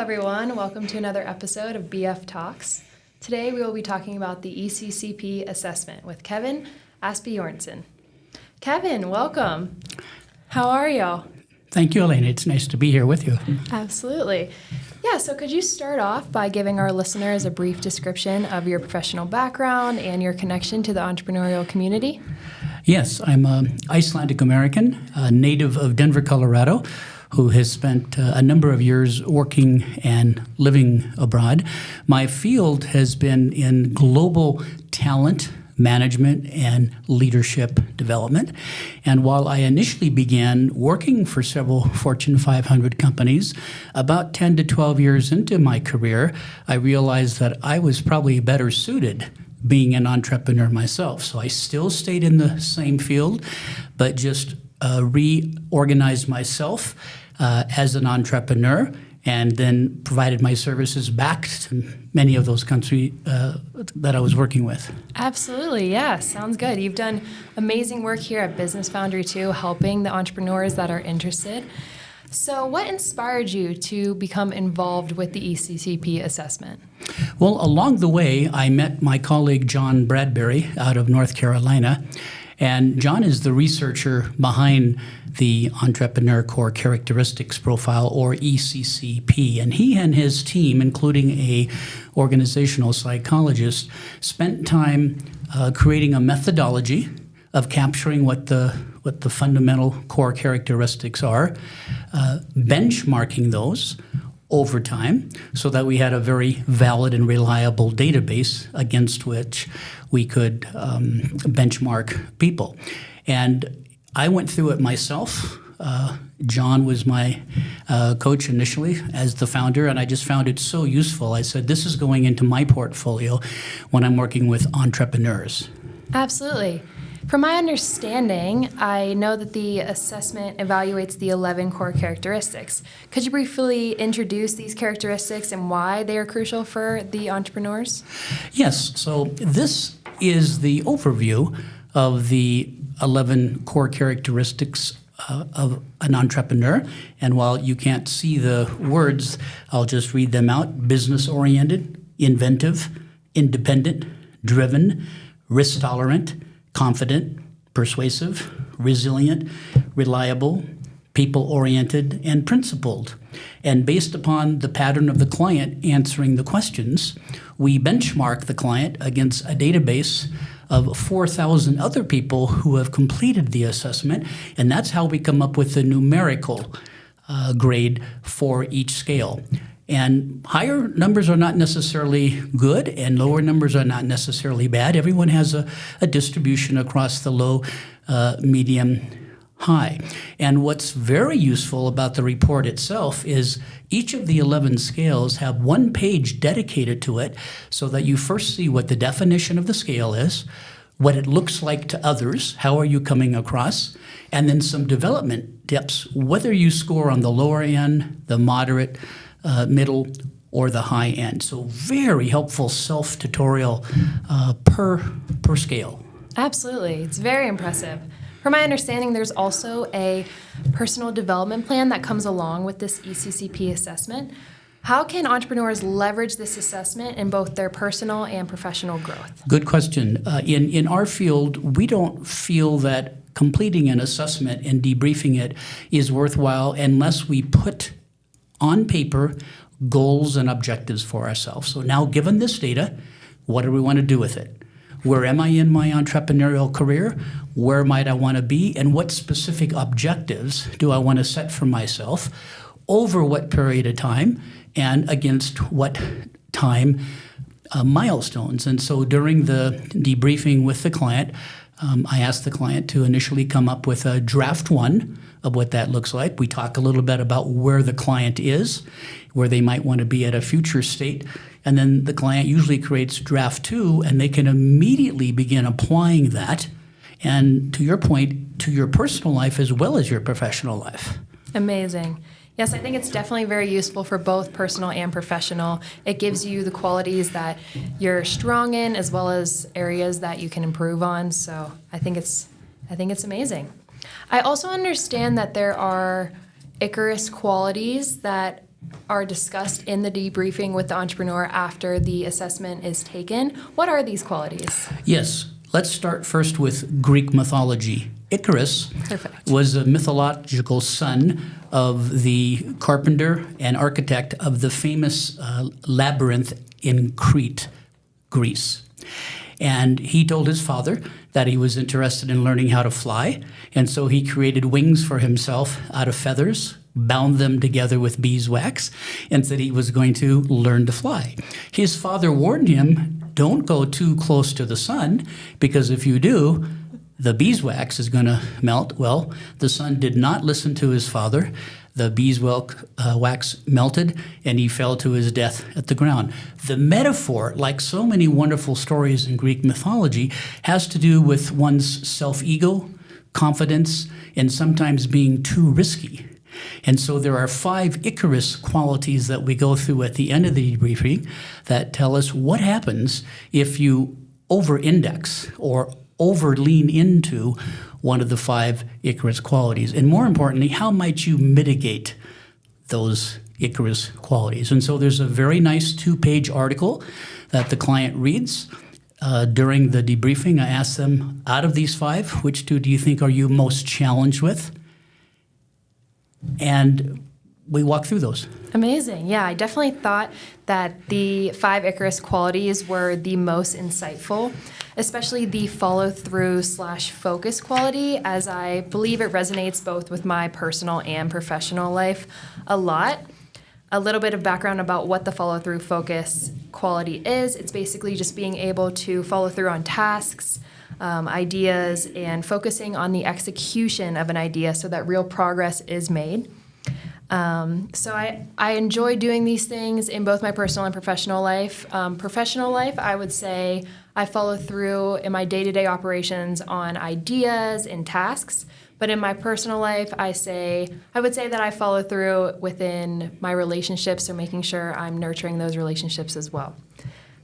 everyone. Welcome to another episode of BF Talks. Today we will be talking about the ECCP assessment with Kevin Asbjornsen. Kevin, welcome. How are you? Thank you, Elayna. It's nice to be here with you. Absolutely. Yeah, so could you start off by giving our listeners a brief description of your professional background and your connection to the entrepreneurial community? Yes, I'm an Icelandic American, a native of Denver, Colorado, who has spent a number of years working and living abroad. My field has been in global talent management and leadership development. And while I initially began working for several Fortune 500 companies, about 10 to 12 years into my career, I realized that I was probably better suited being an entrepreneur myself. So I still stayed in the same field, but just reorganized myself as an entrepreneur, and then provided my services back to many of those countries that I was working with. Absolutely, yeah, sounds good. You've done amazing work here at Business Foundry too, helping the entrepreneurs that are interested. So what inspired you to become involved with the ECCP assessment? Well, along the way, I met my colleague John Bradbury out of North Carolina. And John is the researcher behind the Entrepreneur Core Characteristics Profile, or ECCP. And he and his team, including a organizational psychologist, spent time creating a methodology of capturing what the fundamental core characteristics are, benchmarking those over time so that we had a very valid and reliable database against which we could benchmark people. And I went through it myself. John was my coach initially as the founder, and I just found it so useful. I said, this is going into my portfolio when I'm working with entrepreneurs. Absolutely. From my understanding, I know that the assessment evaluates the 11 core characteristics. Could you briefly introduce these characteristics and why they are crucial for the entrepreneurs? Yes. So this is the overview of the 11 core characteristics of an entrepreneur. And while you can't see the words, I'll just read them out. Business-oriented, inventive, independent, driven, risk-tolerant, confident, persuasive, resilient, reliable, people-oriented, and principled. And based upon the pattern of the client answering the questions, we benchmark the client against a database of 4,000 other people who have completed the assessment, and that's how we come up with the numerical grade for each scale. And higher numbers are not necessarily good, and lower numbers are not necessarily bad. Everyone has a distribution across the low, medium, high. And what's very useful about the report itself is each of the 11 scales have one page dedicated to it so that you first see what the definition of the scale is, what it looks like to others, how are you coming across, and then some development tips, whether you score on the lower end, the moderate, middle, or the high end. So very helpful self-tutorial per scale. Absolutely. It's very impressive. From my understanding, there's also a personal development plan that comes along with this ECCP assessment. How can entrepreneurs leverage this assessment in both their personal and professional growth? Good question. In our field, we don't feel that completing an assessment and debriefing it is worthwhile unless we put on paper goals and objectives for ourselves. So now, given this data, what do we want to do with it? Where am I in my entrepreneurial career? Where might I want to be? And what specific objectives do I want to set for myself? Over what period of time? And against what time milestones? And so during the debriefing with the client, I asked the client to initially come up with a draft one of what that looks like. We talk a little bit about where the client is, where they might want to be at a future state. And then the client usually creates draft two, and they can immediately begin applying that. And to your point, to your personal life as well as your professional life. Amazing. Yes, I think it's definitely very useful for both personal and professional. It gives you the qualities that you're strong in as well as areas that you can improve on. So I think it's amazing. I also understand that there are Icarus qualities that are discussed in the debriefing with the entrepreneur after the assessment is taken. What are these qualities? Yes. Let's start first with Greek mythology. Icarus Perfect. was a mythological son of the carpenter and architect of the famous labyrinth in Crete, Greece. And he told his father that he was interested in learning how to fly, and so he created wings for himself out of feathers, bound them together with beeswax, and said he was going to learn to fly. His father warned him, don't go too close to the sun, because if you do, the beeswax is going to melt. Well, the son did not listen to his father. The beeswax melted, and he fell to his death at the ground. The metaphor, like so many wonderful stories in Greek mythology, has to do with one's self-ego, confidence, and sometimes being too risky. And so there are 5 Icarus qualities that we go through at the end of the debriefing that tell us what happens if you over-index or over-lean into one of the 5 Icarus qualities. And more importantly, how might you mitigate those Icarus qualities? And so there's a very nice 2-page article that the client reads. During the debriefing, I asked them, out of these 5, which 2 do you think are you most challenged with? And we walk through those. Amazing. Yeah, I definitely thought that the 5 Icarus qualities were the most insightful, especially the follow-through/focus quality, as I believe it resonates both with my personal and professional life a lot. A little bit of background about what the follow-through focus quality is. It's basically just being able to follow through on tasks, ideas, and focusing on the execution of an idea so that real progress is made. So I enjoy doing these things in both my personal and professional life. Professional life, I would say I follow through in my day-to-day operations on ideas and tasks. But in my personal life, I would say that I follow through within my relationships, so making sure I'm nurturing those relationships as well.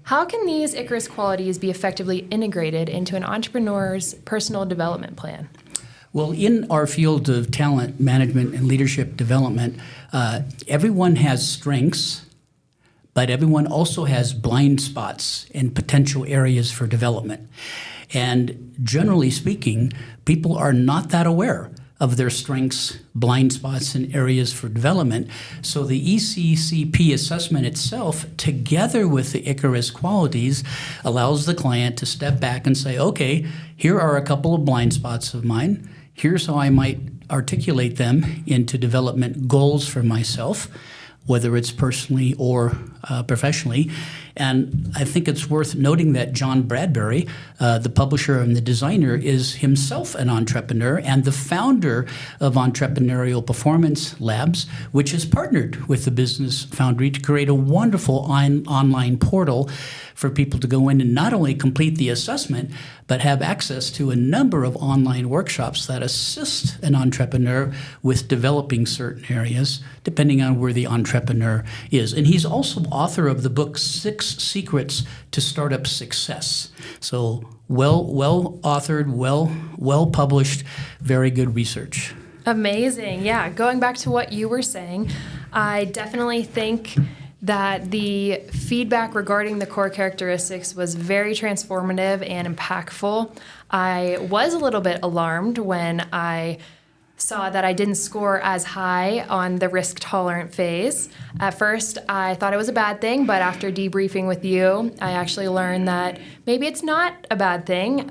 How can these Icarus qualities be effectively integrated into an entrepreneur's personal development plan? Well, in our field of talent management and leadership development, everyone has strengths, but everyone also has blind spots and potential areas for development. And generally speaking, people are not that aware of their strengths, blind spots, and areas for development. So the ECCP assessment itself, together with the Icarus qualities, allows the client to step back and say, okay, here are a couple of blind spots of mine. Here's how I might articulate them into development goals for myself, whether it's personally or professionally. And I think it's worth noting that John Bradbury, the publisher and the designer, is himself an entrepreneur and the founder of Entrepreneurial Performance Labs, which has partnered with the Business Foundry to create a wonderful online portal for people to go in and not only complete the assessment, but have access to a number of online workshops that assist an entrepreneur with developing certain areas, depending on where the entrepreneur is. And he's also author of the book 6 Secrets to Startup Success. So well authored, well published, very good research. Amazing. Yeah, going back to what you were saying, I definitely think that the feedback regarding the core characteristics was very transformative and impactful. I was a little bit alarmed when I saw that I didn't score as high on the risk-tolerant phase. At first, I thought it was a bad thing, but after debriefing with you, I actually learned that maybe it's not a bad thing.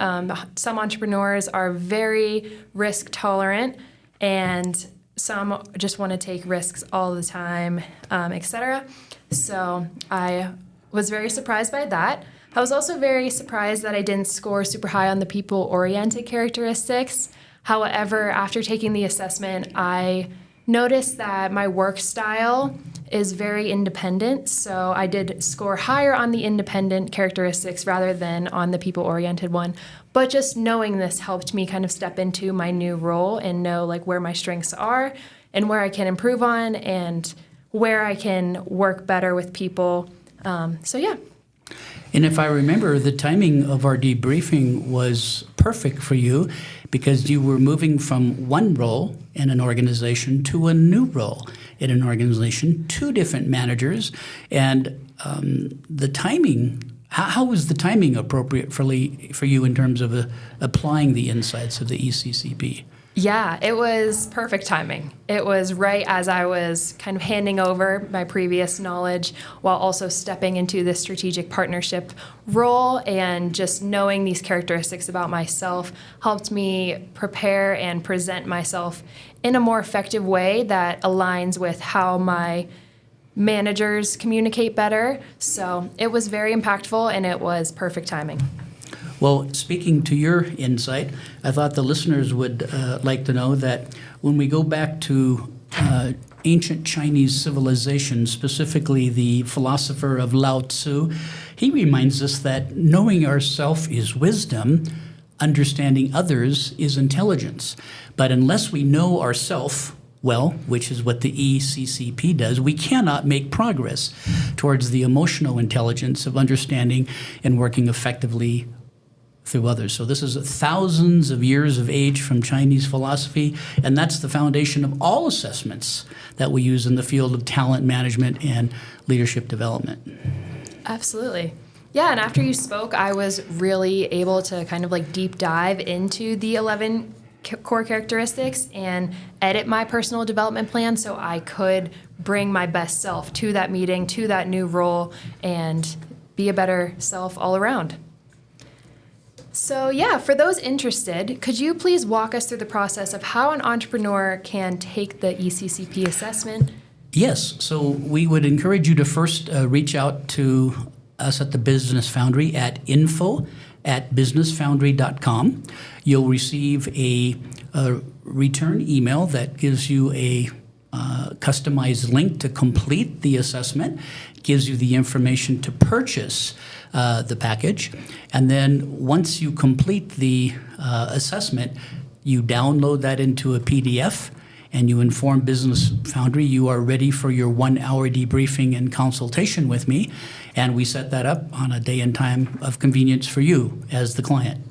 Some entrepreneurs are very risk-tolerant, and some just want to take risks all the time, etc. So I was very surprised by that. I was also very surprised that I didn't score super high on the people-oriented characteristics. However, after taking the assessment, I noticed that my work style is very independent, so I did score higher on the independent characteristics rather than on the people-oriented one. But just knowing this helped me kind of step into my new role and know like where my strengths are and where I can improve on and where I can work better with people. So yeah. And if I remember, the timing of our debriefing was perfect for you because you were moving from one role in an organization to a new role in an organization, two different managers, and the timing. How was the timing appropriate for you in terms of applying the insights of the ECCP? Yeah, it was perfect timing. It was right as I was kind of handing over my previous knowledge while also stepping into this strategic partnership role, and just knowing these characteristics about myself helped me prepare and present myself in a more effective way that aligns with how my managers communicate better. So it was very impactful and it was perfect timing. Well, speaking to your insight, I thought the listeners would like to know that when we go back to ancient Chinese civilization, specifically the philosopher of Lao Tzu, he reminds us that knowing ourself is wisdom, understanding others is intelligence. But unless we know ourself well, which is what the ECCP does, we cannot make progress towards the emotional intelligence of understanding and working effectively through others. So this is thousands of years of age from Chinese philosophy, and that's the foundation of all assessments that we use in the field of talent management and leadership development. Absolutely. Yeah, and after you spoke, I was really able to kind of like deep dive into the 11 core characteristics and edit my personal development plan so I could bring my best self to that meeting, to that new role, and be a better self all around. So yeah, for those interested, could you please walk us through the process of how an entrepreneur can take the ECCP assessment? Yes, so we would encourage you to first reach out to us at the Business Foundry at info@businessfoundry.com. You'll receive a return email that gives you a customized link to complete the assessment, gives you the information to purchase the package, and then once you complete the assessment, you download that into a PDF and you inform Business Foundry you are ready for your 1-hour debriefing and consultation with me, and we set that up on a day and time of convenience for you as the client.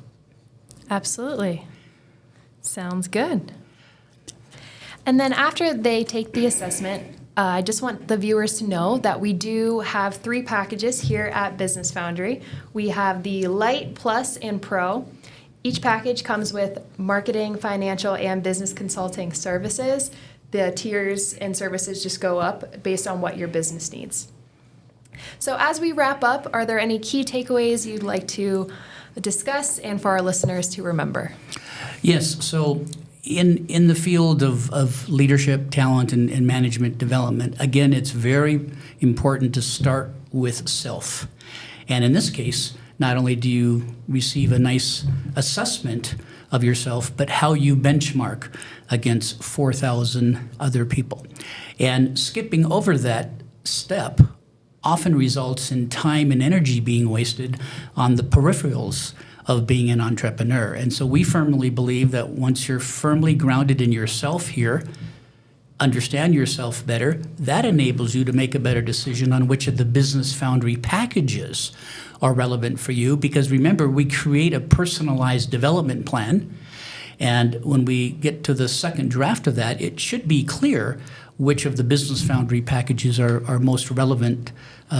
Absolutely. Sounds good. And then after they take the assessment, I just want the viewers to know that we do have 3 packages here at Business Foundry. We have the Light, Plus, and Pro. Each package comes with marketing, financial, and business consulting services. The tiers and services just go up based on what your business needs. So as we wrap up, are there any key takeaways you'd like to discuss and for our listeners to remember? Yes, so in the field of leadership, talent, and management development, again, it's very important to start with self. And in this case, not only do you receive a nice assessment of yourself, but how you benchmark against 4,000 other people. And skipping over that step often results in time and energy being wasted on the peripherals of being an entrepreneur. And so we firmly believe that once you're firmly grounded in yourself here, understand yourself better, that enables you to make a better decision on which of the Business Foundry packages are relevant for you. Because remember, we create a personalized development plan. And when we get to the second draft of that, it should be clear which of the Business Foundry packages are most relevant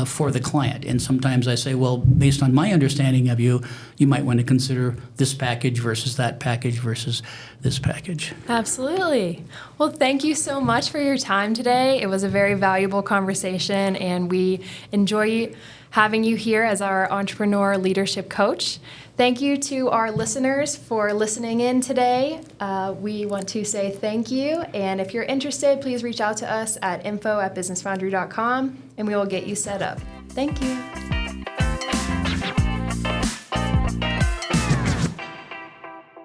for the client. And sometimes I say, well, based on my understanding of you, you might want to consider this package versus that package versus this package. Absolutely. Well, thank you so much for your time today. It was a very valuable conversation, and we enjoy having you here as our entrepreneur leadership coach. Thank you to our listeners for listening in today. We want to say thank you, and if you're interested, please reach out to us at info@businessfoundry.com, and we will get you set up. Thank you.